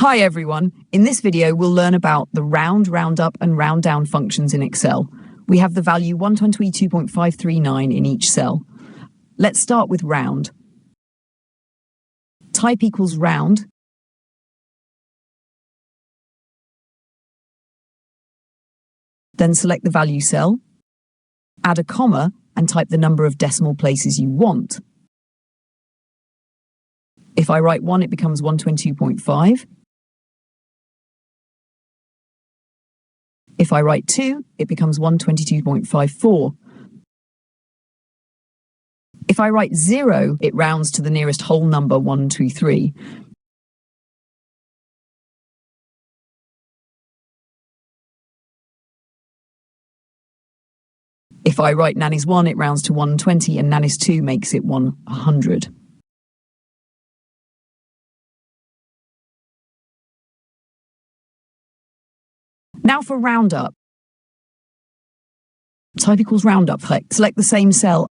Hi everyone, in this video we'll learn about the round, round up and round down functions in Excel. We have the value 122.539 in each cell. Let's start with round. Type equals round. Then select the value cell, add a comma and type the number of decimal places you want. If I write 1, it becomes 122.5. If I write 2, it becomes 122.54. If I write 0, it rounds to the nearest whole number 123. If I write nan is 1, it rounds to 120, and nan is 2 makes it 100. Now for round up. Type equals round up. Select the same cell.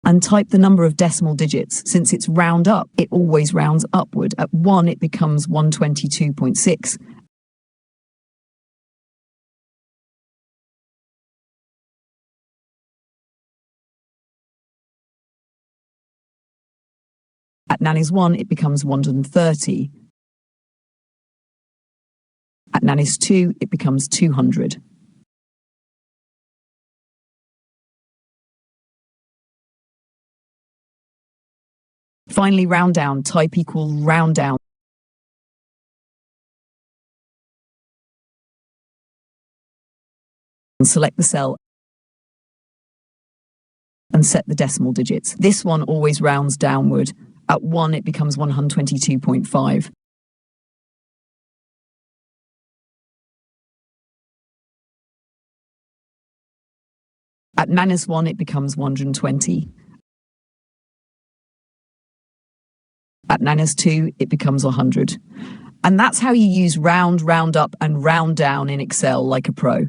And type the number of decimal digits. Since it's round up, it always rounds upward. At 1, it becomes 122.6. At nan is 1, it becomes 130. At nan is 2, it becomes 200. Finally, round down. Type equals round down. Select the cell and set the decimal digits. This one always rounds downward. At 1, it becomes 122.5. At -1, it becomes 120. At -2, it becomes 100. And that's how you use round, round up, and round down in Excel like a pro.